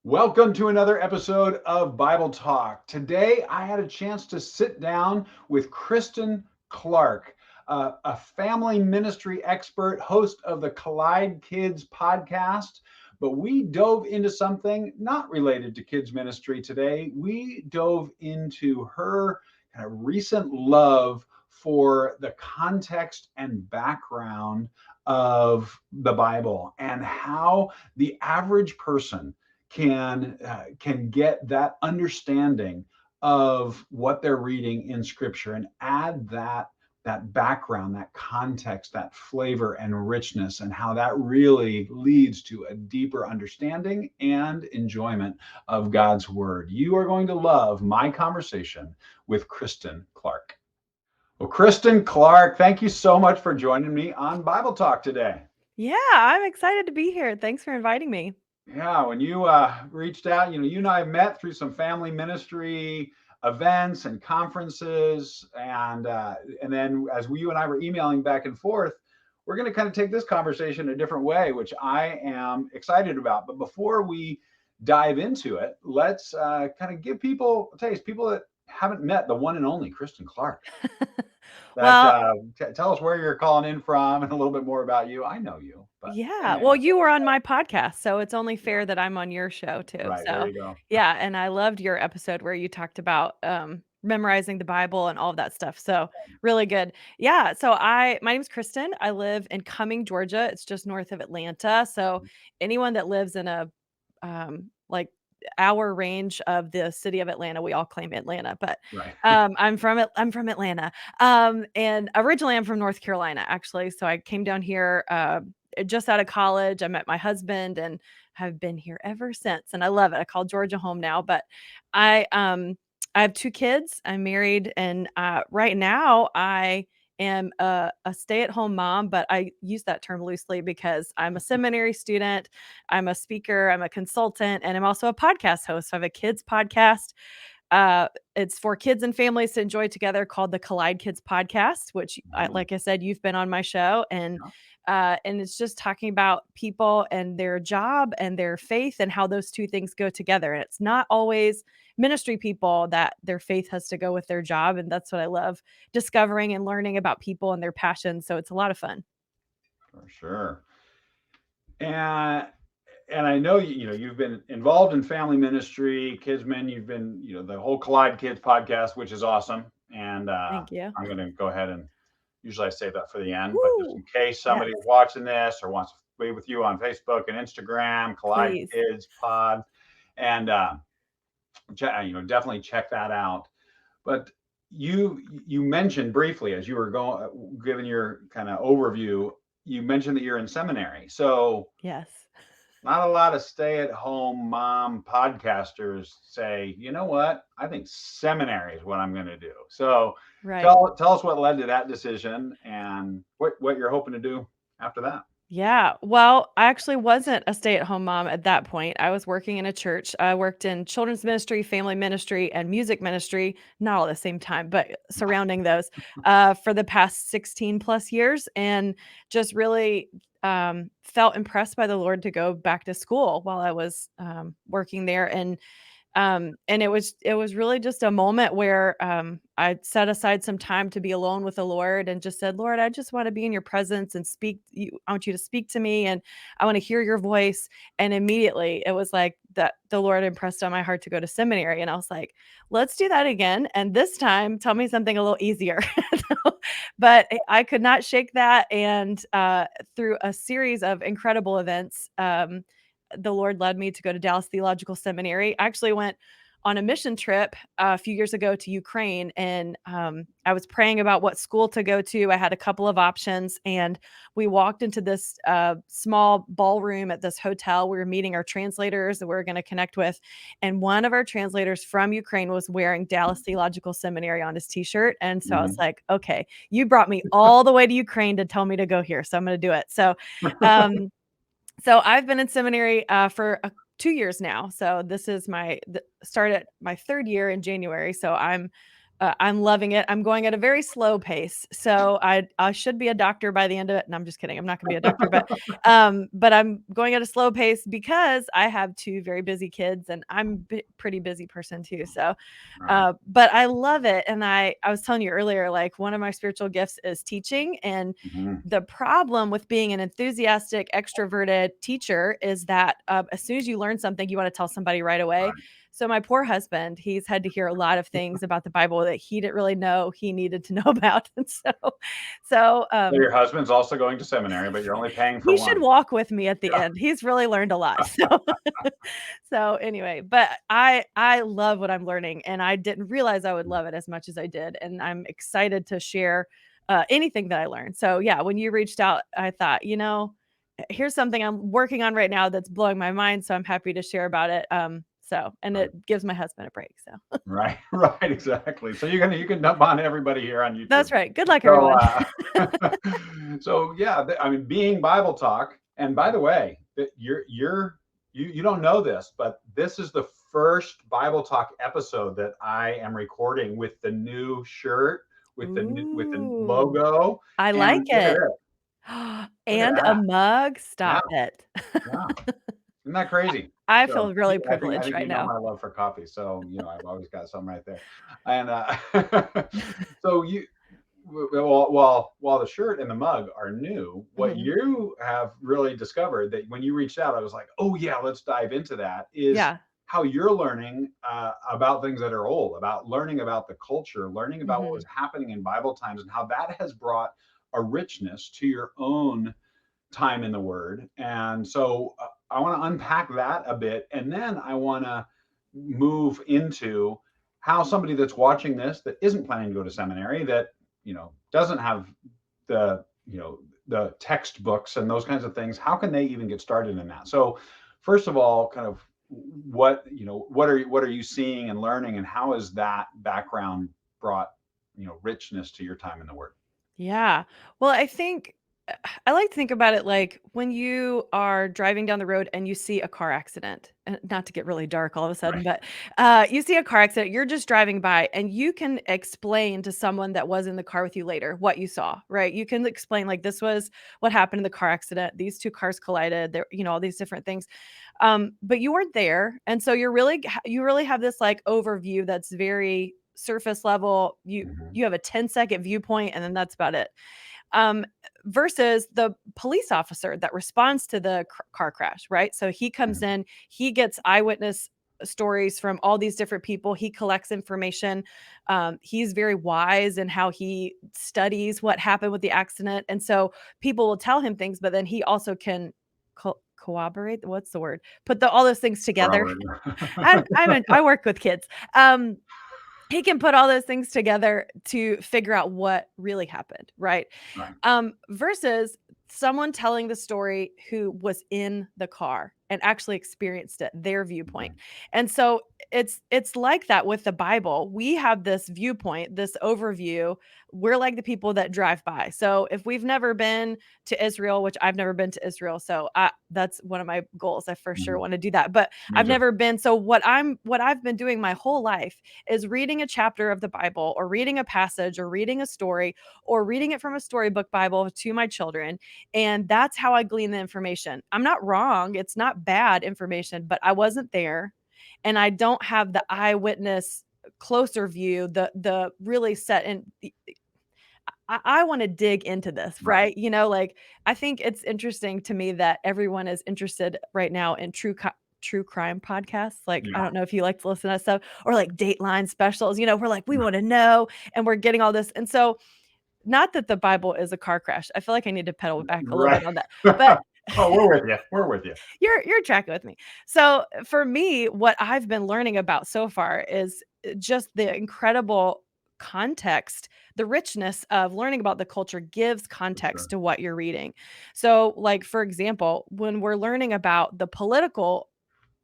Welcome to another episode of Bible Talk. Today, I had a chance to sit down with Christen Clark, a family ministry expert, host of the Collide Kids podcast. But we dove into something not related to kids ministry today. We dove into her kind of recent love for the context and background of the Bible and how the average person can get that understanding of what they're reading in Scripture and add that background, that context, that flavor and richness, and how that really leads to a deeper understanding and enjoyment of God's Word. You are going to love my conversation with Christen Clark. Well, Christen Clark, thank you so much for joining me on Bible Talk today. Yeah, I'm excited to be here. Thanks for inviting me. Yeah, when you reached out, you and I met through some family ministry events and conferences, and then as you and I were emailing back and forth, we're going to kind of take this conversation a different way, which I am excited about. But before we dive into it, let's kind of give people a taste. People that haven't met the one and only Christen Clark. That Well, tell us where you're calling in from and a little bit more about you. I know you, but yeah. Well, you were on my podcast, so it's only yeah, fair that I'm on your show too. right there So, you go. yeah, and I loved your episode where you talked about memorizing the Bible and all of that stuff. So, really good. Yeah, so my name's Kristen. I live in Cumming, Georgia. It's just north of Atlanta. So, anyone that lives in a like hour range of the city of Atlanta, we all claim Atlanta, but Right. I'm from Atlanta. And originally I'm from North Carolina, actually. So I came down here just out of college. I met my husband and have been here ever since. And I love it. I call Georgia home now. But I um I have two kids. I'm married, and right now I am a stay-at-home mom, but I use that term loosely because I'm a seminary student, I'm a speaker, I'm a consultant, and I'm also a podcast host. So I have a kids podcast. It's for kids and families to enjoy together, called the Collide Kids Podcast, which, Oh, like I said, you've been on my show, and it's just talking about people and their job and their faith and how those two things go together. And it's not always ministry people that their faith has to go with their job, and that's what I love, discovering and learning about people and their passions. So it's a lot of fun. for sure. And and I know you've been involved in family ministry, Kidsmen. You've been the whole Collide Kids podcast, which is awesome. And Thank you. I'm going to go ahead and usually I save that for the end, but just Woo! in case Yes, somebody's watching this or wants to be with you on Facebook and Instagram, Collide please. Kids Pod, and definitely check that out. But you mentioned briefly as you were going giving your kind of overview, you mentioned that you're in seminary. So Yes. not a lot of stay-at-home mom podcasters say, you know what, I think seminary is what I'm going to do. So Right. tell us what led to that decision and what you're hoping to do after that. Yeah. Well, I actually wasn't a stay-at-home mom at that point. I was working in a church. I worked in children's ministry, family ministry, and music ministry, not all at the same time, but surrounding those for the past 16 plus years, and just really felt impressed by the Lord to go back to school while I was working there. And it was really just a moment where I set aside some time to be alone with the Lord and just said, Lord, I just want to be in your presence and speak. I want you to speak to me, and I want to hear your voice. And immediately it was like that the Lord impressed on my heart to go to seminary. And I was like, let's do that again. And this time tell me something a little easier. But I could not shake that. And through a series of incredible events, the Lord led me to go to Dallas Theological Seminary. I actually went on a mission trip a few years ago to Ukraine, and I was praying about what school to go to. I had a couple of options, and we walked into this small ballroom at this hotel. We were meeting our translators that we were going to connect with, and one of our translators from Ukraine was wearing Dallas Theological Seminary on his t-shirt. And so I was Mhm. like, okay, you brought me all the way to Ukraine to tell me to go here, so I'm going to do it. Um, so I've been in seminary for 2 years now. So this is started my third year in January. So I'm I'm loving it. I'm going at a very slow pace. So I should be a doctor by the end of it. And I'm just kidding. I'm not going to be a doctor, but I'm going at a slow pace because I have two very busy kids and I'm a pretty busy person too. So, Right. but I love it. And I was telling you earlier, like one of my spiritual gifts is teaching. And Mhm. the problem with being an enthusiastic, extroverted teacher is that as soon as you learn something, you want to tell somebody right away. Right. So my poor husband, he's had to hear a lot of things about the Bible that he didn't really know he needed to know about. And so So your husband's also going to seminary, but you're only paying for he should one. walk with me at the Yeah. end. He's really learned a lot. So anyway, but I love what I'm learning and I didn't realize I would love it as much as I did. And I'm excited to share anything that I learned. So yeah, when you reached out, I thought, here's something I'm working on right now that's blowing my mind. So I'm happy to share about it. And Right. it gives my husband a break. So Right. Right. Exactly. So you can dump on everybody here on YouTube. that's right. Good luck, So, everyone. so yeah, I mean, being Bible Talk, and by the way, you don't know this, but this is the first Bible Talk episode that I am recording with the new shirt, with the Ooh, logo, I like and look at it. it, look at And a that, mug. yeah, Stop it. yeah, isn't that crazy? I So feel really I privileged think right you know now. my love for coffee, so I've always got some right there, and so while the shirt and the mug are new, what Mhm. you have really discovered that when you reached out, I was like, oh yeah, let's dive into that. Is Yeah. how you're learning about things that are old, about learning about the culture, learning about what was Mhm. happening in Bible times, and how that has brought a richness to your own time in the Word. And so I want to unpack that a bit, and then I want to move into how somebody that's watching this that isn't planning to go to seminary, that doesn't have the the textbooks and those kinds of things, how can they even get started in that? So first of all, kind of what are you seeing and learning, and how has that background brought richness to your time in the Word? Yeah. Well, I think I like to think about it like when you are driving down the road and you see a car accident, and not to get really dark all of a sudden, Right. but you see a car accident, you're just driving by and you can explain to someone that was in the car with you later what you saw, right? You can explain like this was what happened in the car accident. These two cars collided, there, all these different things. But you weren't there. And so you really have this like overview that's very surface level. Mhm. You have a 10-second viewpoint and then that's about it. Um, versus the police officer that responds to the car crash, right? So he comes Mhm. in, he gets eyewitness stories from all these different people. He collects information. He's very wise in how he studies what happened with the accident. And so people will tell him things, but then he also can corroborate. What's the word? Put all those things together. Robert. I work with kids. He can put all those things together to figure out what really happened, right? Right. Versus someone telling the story who was in the car and actually experienced it, their viewpoint. Mhm. And so it's like that with the Bible. We have this viewpoint, this overview. We're like the people that drive by. So if we've never been to Israel, which I've never been to Israel, so that's one of my goals. I for sure Mhm. want to do that, but Me I've too. never been. So what I've been doing my whole life is reading a chapter of the Bible or reading a passage or reading a story or reading it from a storybook Bible to my children. And that's how I glean the information. I'm not wrong. It's not bad information, but I wasn't there. And I don't have the eyewitness closer view, the really set in. I want to dig into this, Right. right? Like I think it's interesting to me that everyone is interested right now in true crime podcasts. Like I Yeah. don't know if you like to listen to that stuff or like Dateline specials. We're like we want to know, and we're getting all this. And so, not that the Bible is a car crash. I feel like I need to pedal back a little Right. bit on that, but Oh, we're with you. We're with you. you're tracking with me. So for me, what I've been learning about so far is just the incredible context, the richness of learning about the culture gives For sure. context to what you're reading. So, like for example, when we're learning about the political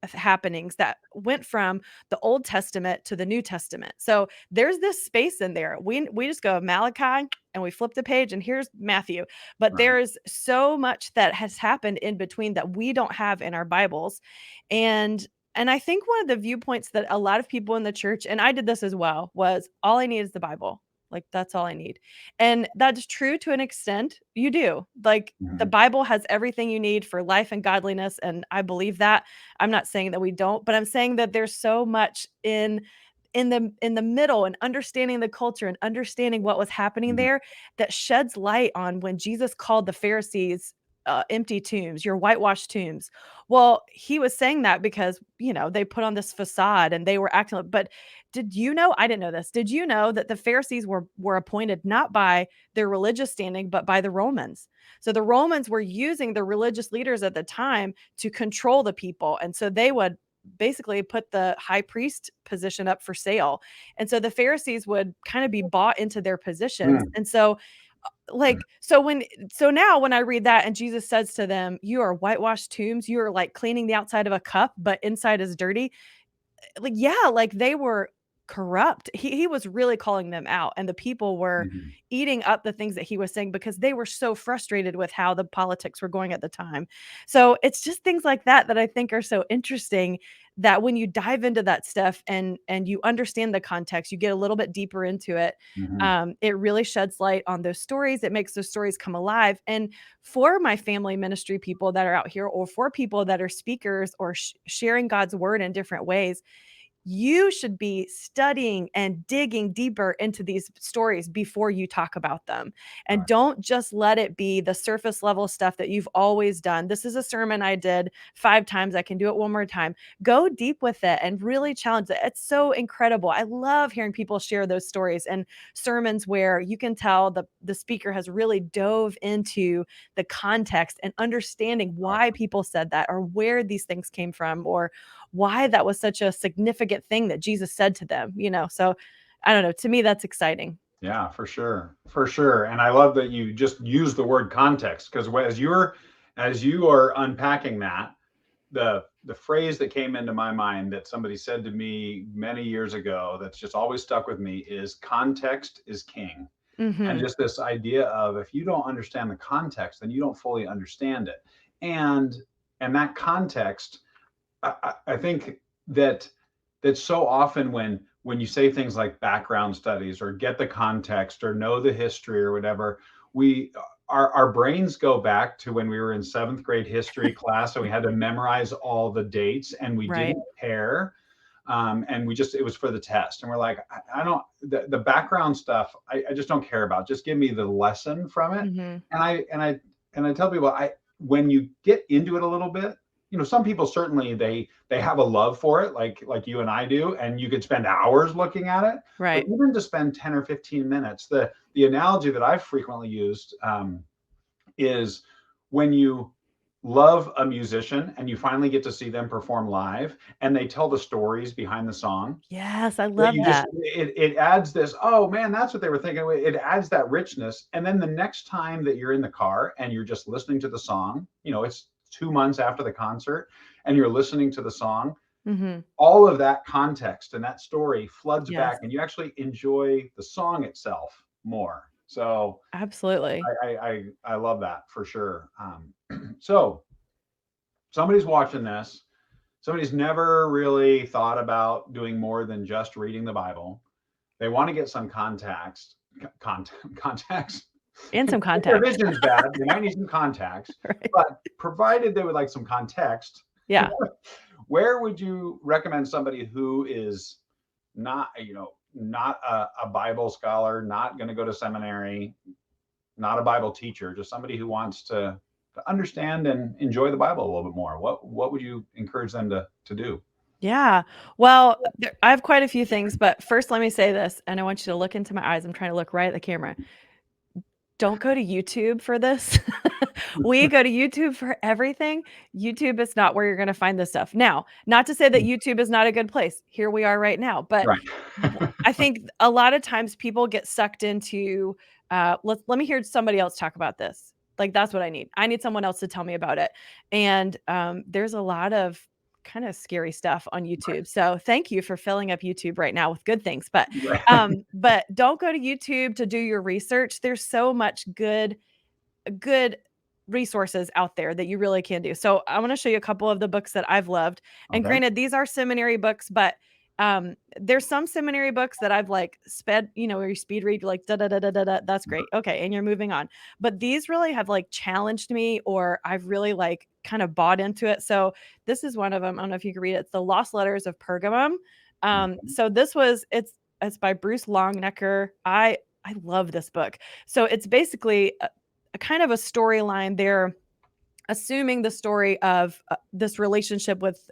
happenings that went from the Old Testament to the New Testament. So there's this space in there. We just go Malachi and we flip the page and here's Matthew. But Right. there's so much that has happened in between that we don't have in our Bibles. And And I think one of the viewpoints that a lot of people in the church, and I did this as well, was all I need is the Bible. Like, that's all I need. And that's true to an extent. You do. Like, the Mhm. Bible has everything you need for life and godliness. And I believe that. I'm not saying that we don't, but I'm saying that there's so much in the middle and understanding the culture and understanding what was happening Mhm. there that sheds light on when Jesus called the Pharisees empty tombs, your whitewashed tombs. Well, he was saying that because, they put on this facade and they were acting but did you know, I didn't know this. Did you know that the Pharisees were appointed not by their religious standing but by the Romans? So the Romans were using the religious leaders at the time to control the people, and so they would basically put the high priest position up for sale. And so the Pharisees would kind of be bought into their positions. Mm. And so so now when I read that and Jesus says to them, "You are whitewashed tombs, you are like cleaning the outside of a cup, but inside is dirty." Like, yeah, like they were corrupt. He was really calling them out, and the people were Mhm. eating up the things that he was saying because they were so frustrated with how the politics were going at the time. So it's just things like that that I think are so interesting, that when you dive into that stuff and you understand the context, you get a little bit deeper into it. Mhm. It really sheds light on those stories. It makes those stories come alive. And for my family ministry people that are out here, or for people that are speakers or sharing God's word in different ways, you should be studying and digging deeper into these stories before you talk about them. And Right. don't just let it be the surface level stuff that you've always done. This is a sermon I did 5 times. I can do it one more time. Go deep with it and really challenge it. It's so incredible. I love hearing people share those stories and sermons where you can tell the speaker has really dove into the context and understanding Right. why people said that, or where these things came from, or why that was such a significant thing that Jesus said to them. So I don't know. To me, that's exciting. Yeah, for sure. For sure. And I love that you just use the word context, because as you are unpacking that, the phrase that came into my mind that somebody said to me many years ago that's just always stuck with me is context is king. And Mhm. just this idea of, if you don't understand the context, then you don't fully understand it. And that context, I think that so often when you say things like background studies or get the context or know the history or whatever, we our brains go back to when we were in seventh grade history class and we had to memorize all the dates and we Right. didn't care. And it was for the test. And we're like, I don't, the background stuff, I just don't care about. Just give me the lesson from it. Mhm. And I tell people, when you get into it a little bit, some people certainly they have a love for it, like you and I do, and you could spend hours looking at it. But Right. even to spend 10 or 15 minutes, the analogy that I've frequently used, is when you love a musician and you finally get to see them perform live and they tell the stories behind the song, Yes, I that love you just that. it adds this, oh man, that's what they were thinking. It adds that richness. And then the next time that you're in the car and you're just listening to the song, it's 2 months after the concert and you're listening to the song, Mhm. all of that context and that story floods Yes, back and you actually enjoy the song itself more. So absolutely. I love that for sure. So somebody's watching this. Somebody's never really thought about doing more than just reading the Bible. They want to get some contacts. And some If their context. vision's bad, they might need some contacts. Right. But provided they would like some context, Yeah. where would you recommend somebody who is not a Bible scholar, not going to go to seminary, not a Bible teacher, just somebody who wants to understand and enjoy the Bible a little bit more? What would you encourage them to do? Yeah. Well, I have quite a few things, but first let me say this, and I want you to look into my eyes. I'm trying to look right at the camera. Don't go to YouTube for this. We go to YouTube for everything. YouTube is not where you're gonna find this stuff. Now, not to say that YouTube is not a good place. Here we are right now, but Right. I think a lot of times people get sucked into, let me hear somebody else talk about this. Like, that's what I need. I need someone else to tell me about it. And, there's a lot of kinda scary stuff on YouTube. So, thank you for filling up YouTube right now with good things. But don't go to YouTube to do your research. There's so much good resources out there that you really can do. So I want to show you a couple of the books that I've loved. And Okay. granted, these are seminary books, but there's some seminary books that I've like sped, where you speed read, like da da da da da da. That's great. Okay, and you're moving on. But these really have like challenged me, or I've really like kind of bought into it. So this is one of them. I don't know if you can read it. It's the Lost Letters of Pergamum. So it's by Bruce Longnecker. I love this book. So it's basically a kind of a storyline. They're assuming the story of this relationship with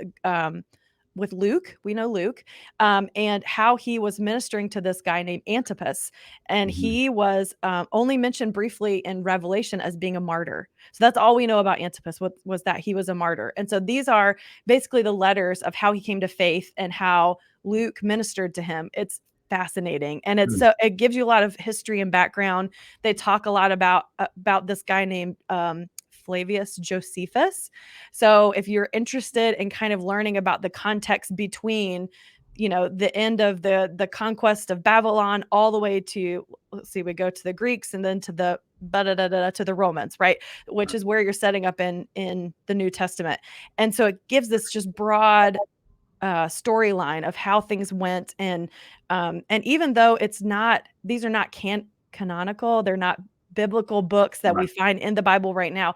Luke. We know Luke, and how he was ministering to this guy named Antipas, and Mhm. he was only mentioned briefly in Revelation as being a martyr. So that's all we know about Antipas, was that he was a martyr. And so these are basically the letters of how he came to faith and how Luke ministered to him. It's fascinating, and Hmm. it gives you a lot of history and background. They talk a lot about this guy named Flavius Josephus. So if you're interested in kind of learning about the context between, the end of the conquest of Babylon all the way to, let's see, we go to the Greeks and then to the Romans, right? Which is where you're setting up in the New Testament. And so it gives this just broad storyline of how things went. And even though these are not canonical, they're not biblical books that we Right. find in the Bible right now,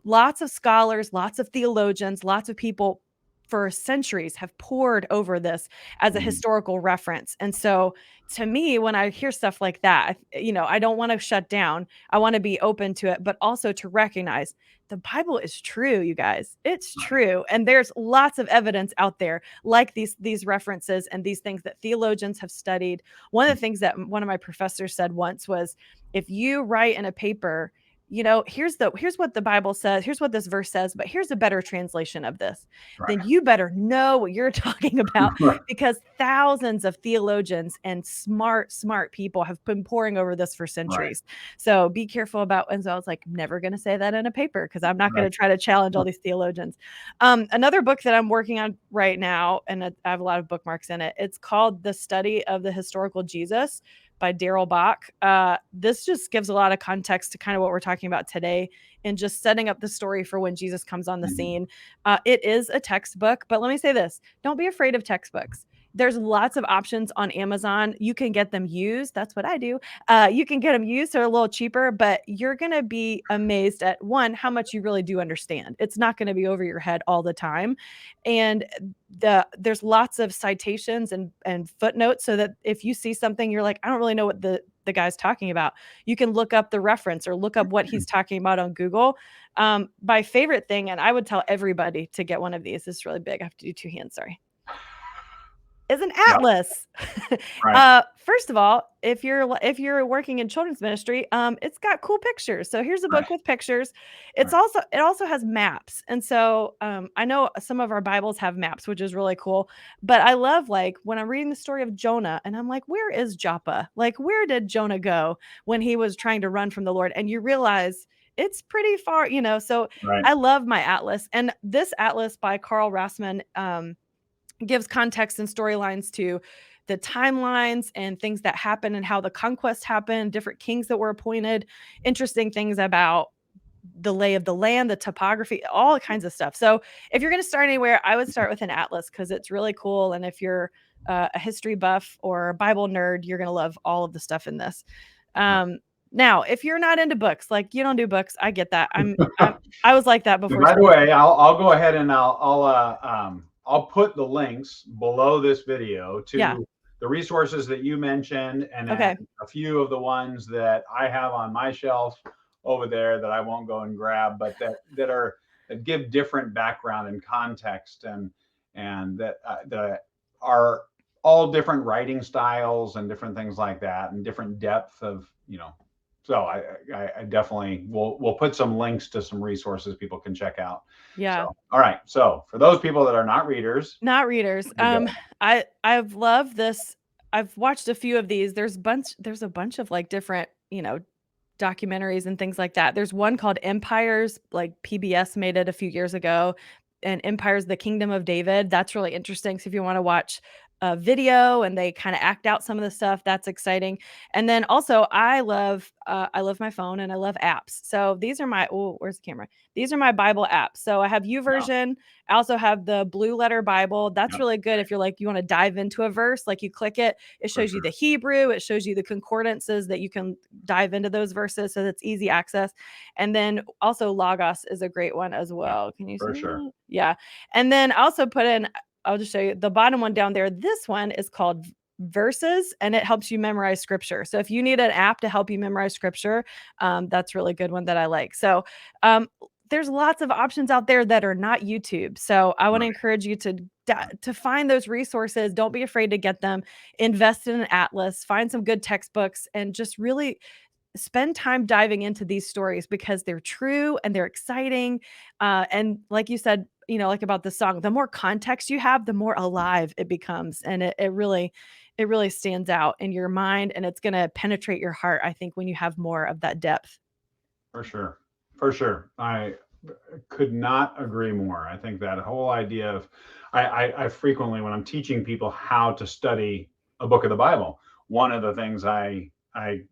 lots of scholars, lots of theologians, lots of people for centuries have poured over this as a Mhm. historical reference. And so to me, when I hear stuff like that, I don't want to shut down. I want to be open to it, but also to recognize the Bible is true, you guys. It's true. And there's lots of evidence out there like these references and these things that theologians have studied. One of the things that one of my professors said once was, if you write in a paper, here's what the Bible says, here's what this verse says, but here's a better translation of this, Right. then you better know what you're talking about, Right. because thousands of theologians and smart people have been poring over this for Right. centuries. So be careful about, and so I was like, I'm never going to say that in a paper because I'm not going Right. to try to challenge all these theologians. Another book that I'm working on right now, and I have a lot of bookmarks in it, it's called The Study of the Historical Jesus by Daryl Bach. This just gives a lot of context to kind of what we're talking about today and just setting up the story for when Jesus comes on the Mhm. scene. It is a textbook, but let me say this, don't be afraid of textbooks. There's lots of options on Amazon. You can get them used. That's what I do. You can get them used. They're a little cheaper, but you're going to be amazed at, one, how much you really do understand. It's not going to be over your head all the time. And there's lots of citations and footnotes, so that if you see something, you're like, I don't really know what the guy's talking about, you can look up the reference or look up what he's talking about on Google. My favorite thing, and I would tell everybody to get one of these, this is really big, I have to do two hands, sorry, is an Yeah. atlas. Right. First of all, if you're working in children's ministry, it's got cool pictures. So here's a book Right. with pictures. Right. It also has maps. And so I know some of our Bibles have maps, which is really cool. But I love, like, when I'm reading the story of Jonah and I'm like, where is Joppa? Like, where did Jonah go when he was trying to run from the Lord? And you realize it's pretty far, So Right. I love my atlas. And this atlas by Carl Rassman gives context and storylines to the timelines and things that happen and how the conquest happened, different kings that were appointed, interesting things about the lay of the land, the topography, all kinds of stuff. So if you're going to start anywhere, I would start with an atlas because it's really cool. And if you're a history buff or a Bible nerd, you're going to love all of the stuff in this. Now, if you're not into books, like you don't do books, I get that. I was like that And before by the school way, started. I'll go ahead and I'll put the links below this video Yeah. to the resources that you mentioned, and then Okay. a few of the ones that I have on my shelf over there that I won't go and grab, but that give different background and context, and that are all different writing styles and different things like that, and different depth of, so I definitely we'll put some links to some resources people can check out. Yeah. So, all right. So for those people that are not readers, Not readers. there you go. I've loved this. I've watched a few of these. There's a bunch of like different, documentaries and things like that. There's one called Empires, like PBS made it a few years ago, and Empires: The Kingdom of David. That's really interesting. So if you want to watch video and they kind of act out some of the stuff. That's exciting. And then also I love my phone and I love apps. So these are my, oh, where's the camera? These are my Bible apps. So I have Yeah. YouVersion. I also have the Blue Letter Bible. That's Yep. really good if you're like, you want to dive into a verse, like you click it, it For shows you sure. the Hebrew, it shows you the concordances that you can dive into those verses. So that's easy access. And then also Logos is a great one as Yeah. well. Can you For see sure. that? Yeah. And then I also put in, I'll just show you the bottom one down there. This one is called Verses, and it helps you memorize scripture. So if you need an app to help you memorize scripture, that's a really good one that I like. So there's lots of options out there that are not YouTube. So I want to Right. encourage you to find those resources. Don't be afraid to get them. Invest in an atlas, find some good textbooks, and just really spend time diving into these stories because they're true and they're exciting. And like you said, like about the song, the more context you have, the more alive it becomes. And it really stands out in your mind and it's going to penetrate your heart, I think, when you have more of that depth. For sure. For sure. I could not agree more. I think that whole idea of, I frequently, when I'm teaching people how to study a book of the Bible, one of the things I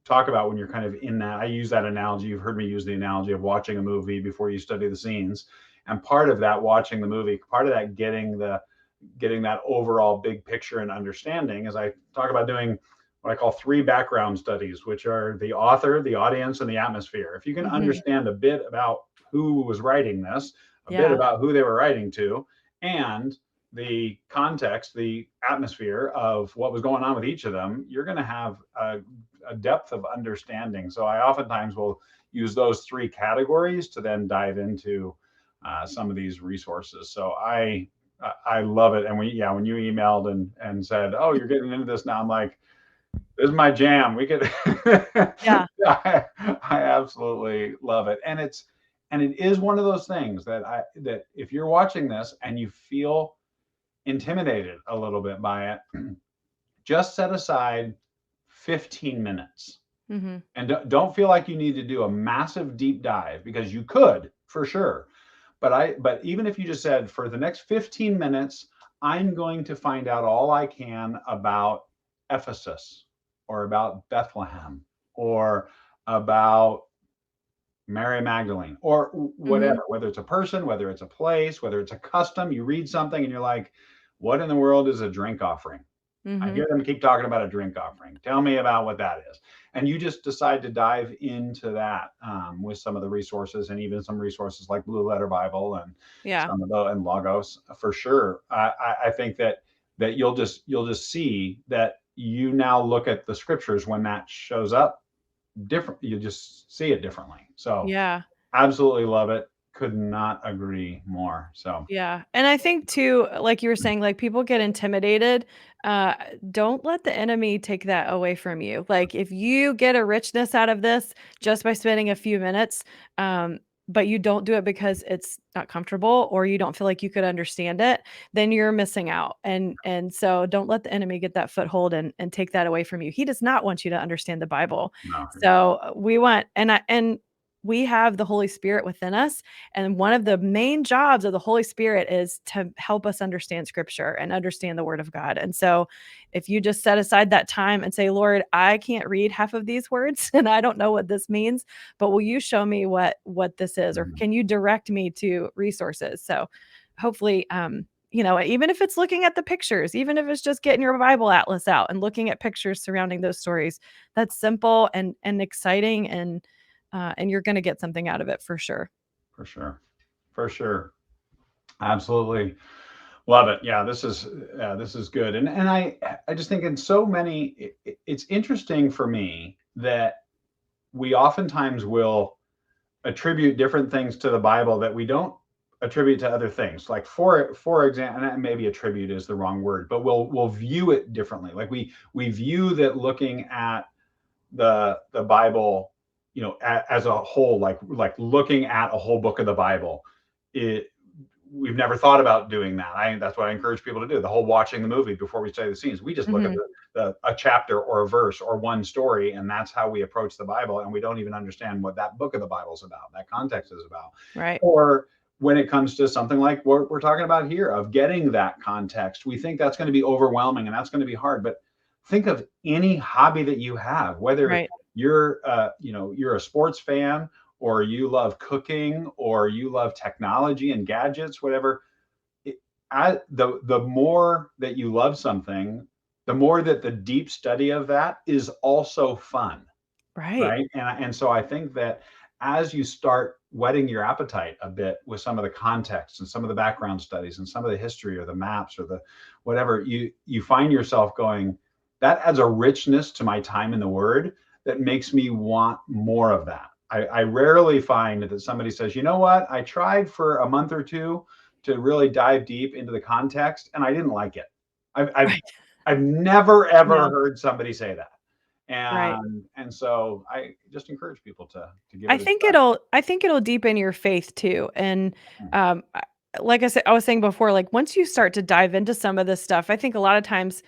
talk about when you're kind of in that, I use that analogy. You've heard me use the analogy of watching a movie before you study the scenes. And part of that watching the movie, part of that getting that overall big picture and understanding is I talk about doing what I call three background studies, which are the author, the audience, and the atmosphere. If you can Mhm. understand a bit about who was writing this, a bit Yeah. about who they were writing to, and the context, the atmosphere of what was going on with each of them, you're going to have a depth of understanding. So I oftentimes will use those three categories to then dive into some of these resources. So I love it. And when you emailed and said, "Oh, you're getting into this now," I'm like, "This is my jam." We could. Yeah. I absolutely love it, and it is one of those things that if you're watching this and you feel intimidated a little bit by it, just set aside 15 minutes Mhm. and don't feel like you need to do a massive deep dive because you could for sure. But even if you just said for the next 15 minutes, I'm going to find out all I can about Ephesus or about Bethlehem or about Mary Magdalene or whatever, Mhm. whether it's a person, whether it's a place, whether it's a custom, you read something and you're like, what in the world is a drink offering? I Mhm. hear them keep talking about a drink offering. Tell me about what that is. And you just decide to dive into that with some of the resources and even some resources like Blue Letter Bible and Yeah. some of the and Logos for sure. I think that you'll just see that you now look at the scriptures when that shows up different. You just see it differently. So Yeah. absolutely love it. Could not agree more. So Yeah. And I think too, like you were saying, like people get intimidated. Uh, don't let the enemy take that away from you. Like if you get a richness out of this just by spending a few minutes, but you don't do it because it's not comfortable or you don't feel like you could understand it, then you're missing out. And so don't let the enemy get that foothold and take that away from you. He does not want you to understand the Bible. no, he doesn't. So we want and we have the Holy Spirit within us, and one of the main jobs of the Holy Spirit is to help us understand scripture and understand the word of God. And so if you just set aside that time and say, Lord, I can't read half of these words and I don't know what this means, but will you show me what this is? Or Mhm. can you direct me to resources? So hopefully, even if it's looking at the pictures, even if it's just getting your Bible atlas out and looking at pictures surrounding those stories, that's simple and exciting and you're going to get something out of it for sure. For sure. For sure. Absolutely. Love it. Yeah, this is good. And I just think in so many it's interesting for me that we oftentimes will attribute different things to the Bible that we don't attribute to other things. Like for example, and maybe attribute is the wrong word, but we'll view it differently. Like we view that looking at the Bible, as a whole, like looking at a whole book of the Bible, it we've never thought about doing that. That's what I encourage people to do. The whole watching the movie before we study the scenes. We just look at Mhm. a chapter or a verse or one story, and that's how we approach the Bible. And we don't even understand what that book of the Bible is about, that context is about. Right. Or when it comes to something like what we're talking about here, of getting that context, we think that's going to be overwhelming and that's going to be hard. But think of any hobby that you have, whether Right. you're, you're a sports fan, or you love cooking, or you love technology and gadgets, whatever. The more that you love something, the more that the deep study of that is also fun, Right. right? And so I think that as you start whetting your appetite a bit with some of the context and some of the background studies and some of the history or the maps or the whatever, you find yourself going, that adds a richness to my time in the Word that makes me want more of that. I rarely find that somebody says, you know what, I tried for a month or two to really dive deep into the context and I didn't like it. I've I've, Right. I've never ever No. heard somebody say that. Right. And so I just encourage people to give it a try. I think it'll deepen your faith too. And Mm. I like I said, I was saying before, like once you start to dive into some of this stuff, I think a lot of times,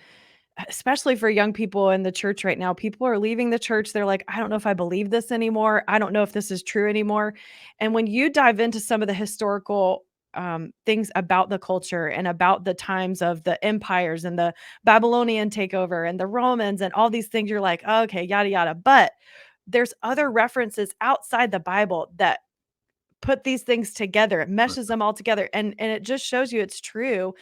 especially for young people in the church right now, people are leaving the church. They're like, I don't know if I believe this anymore. I don't know if this is true anymore. And when you dive into some of the historical things about the culture and about the times of the empires and the Babylonian takeover and the Romans and all these things, you're like, oh, okay, yada, yada. But there's other references outside the Bible that put these things together. It meshes them all together. And it just shows you it's true.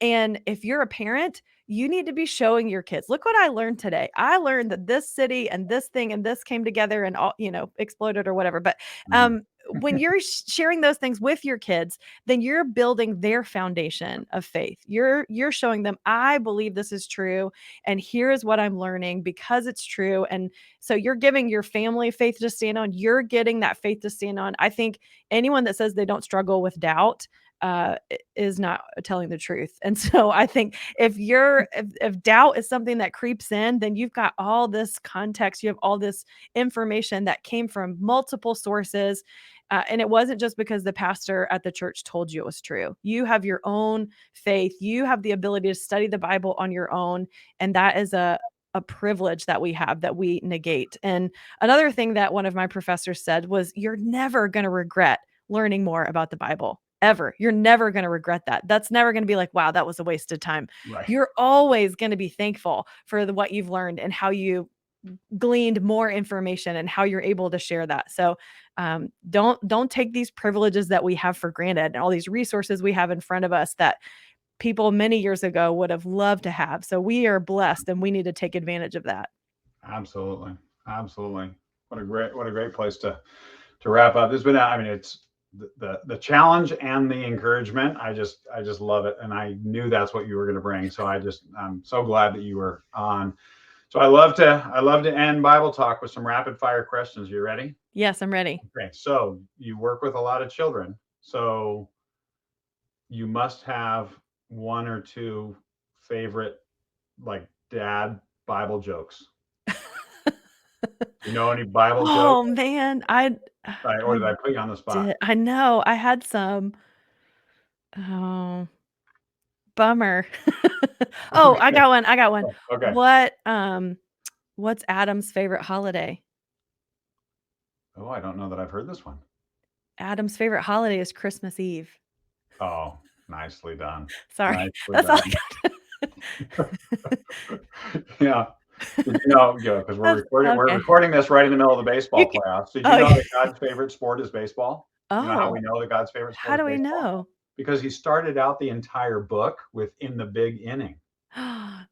And if you're a parent, you need to be showing your kids, look what I learned today. I learned that this city and this thing and this came together and all, exploded or whatever. But Mhm. when you're sharing those things with your kids, then you're building their foundation of faith. You're showing them, I believe this is true, and here is what I'm learning because it's true. And so you're giving your family faith to stand on. You're getting that faith to stand on. I think anyone that says they don't struggle with doubt is not telling the truth. And so I think if doubt is something that creeps in, then you've got all this context, you have all this information that came from multiple sources. And it wasn't just because the pastor at the church told you it was true. You have your own faith. You have the ability to study the Bible on your own. And that is a privilege that we have that we negate. And another thing that one of my professors said was, you're never going to regret learning more about the Bible ever. You're never going to regret that. That's never going to be like, wow, that was a waste of time. Right. You're always going to be thankful for what you've learned and how you gleaned more information and how you're able to share that. So don't take these privileges that we have for granted and all these resources we have in front of us that people many years ago would have loved to have. So we are blessed and we need to take advantage of that. Absolutely. Absolutely. What a great place to wrap up. There's been, I mean, it's the challenge and the encouragement. I just love it. And I knew that's what you were going to bring. So I'm so glad that you were on. So I love to end Bible talk with some rapid fire questions. You ready? Yes, I'm ready. Okay. So you work with a lot of children. So you must have one or two favorite, like, dad Bible jokes. You know any Bible jokes? Oh man, Or I did I put you on the spot? did. I know. I had some. Oh, bummer. Oh, I Okay. got one. I got one. Okay. What's Adam's favorite holiday? Oh, I don't know that I've heard this one. Adam's favorite holiday is Christmas Eve. Oh, nicely done. Sorry. Nicely That's all done. I got. Yeah. Did you know, yeah, because That's we're okay. recording this right in the middle of the You baseball can playoffs. Did you oh, know yeah. that God's favorite sport is baseball? You know how we Oh, know that God's favorite how sport is do we baseball? know? Because he started out the entire book with "in the big inning."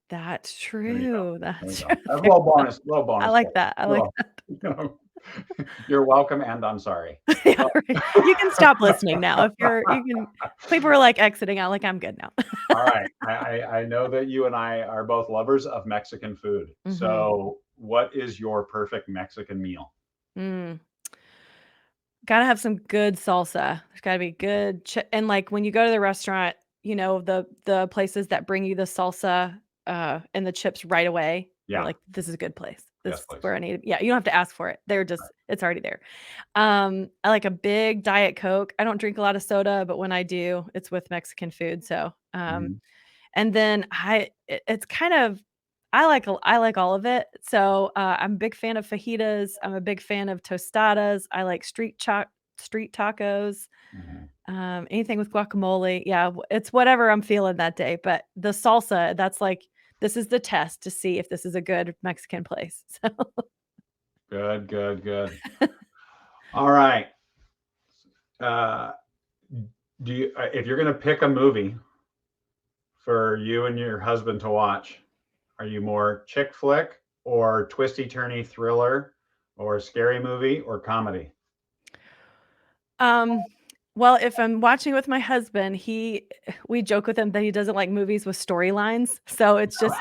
That's There you go. true. There you That's go. true. That's a Very well. little I bonus like for that. I you. like Well, you know, you're welcome, and I'm sorry. Yeah, right. You can stop listening now if you can people are, like, exiting out, like, "I'm good now." All right. I know that you and I are both lovers of Mexican food. Mhm. So, what is your perfect Mexican meal? Mm. Gotta have some good salsa. There's gotta be good and, like, when you go to the restaurant, the places that bring you the salsa, and the chips right away, you're Yeah. like, "This is a good place. This Yes, is please. where I need to." Yeah, you don't have to ask for it. It's already there. I like a big Diet Coke. I don't drink a lot of soda, but when I do, it's with Mexican food, so, Mhm. and then it's kind of I like all of it. So, I'm a big fan of fajitas. I'm a big fan of tostadas. I like street tacos. Mhm. Anything with guacamole. Yeah, it's whatever I'm feeling that day. But the salsa, that's like, this is the test to see if this is a good Mexican place. So Good, good, good. All right. Uh, do you, if you're going to pick a movie for you and your husband to watch, are you more chick flick or twisty turny thriller or scary movie or comedy? Well, if I'm watching with my husband, we joke with him that he doesn't like movies with storylines. So it's just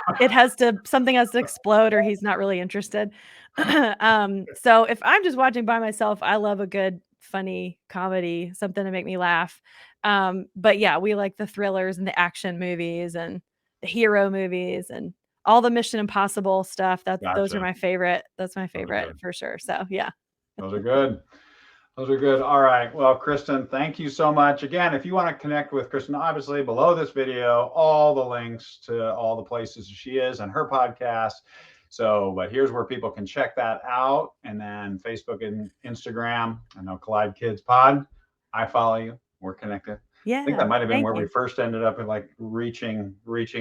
something has to explode or he's not really interested. So if I'm just watching by myself, I love a good funny comedy, something to make me laugh. But yeah, we like the thrillers and the action movies and the hero movies and all the Mission Impossible stuff. Those are Gotcha. my favorite. That's my Those are favorite good. for sure. So yeah. Those are good. Those are good. All right. Well, Christen, thank you so much. Again, if you want to connect with Christen, obviously below this video, all the links to all the places she is and her podcast. So, but here's where people can check that out. And then Facebook and Instagram. I know Collide Kids Pod. I follow you. We're connected. Yeah. I think that might have been thank where we you. first ended up in like reaching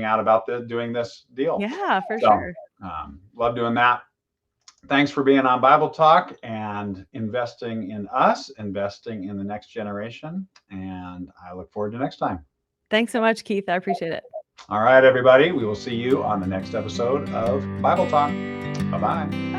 out about doing this deal. Yeah, for So, sure. love doing that. Thanks for being on Bible Talk and investing in us, investing in the next generation. And I look forward to next time. Thanks so much, Keith. I appreciate it. All right, everybody. We will see you on the next episode of Bible Talk. Bye-bye.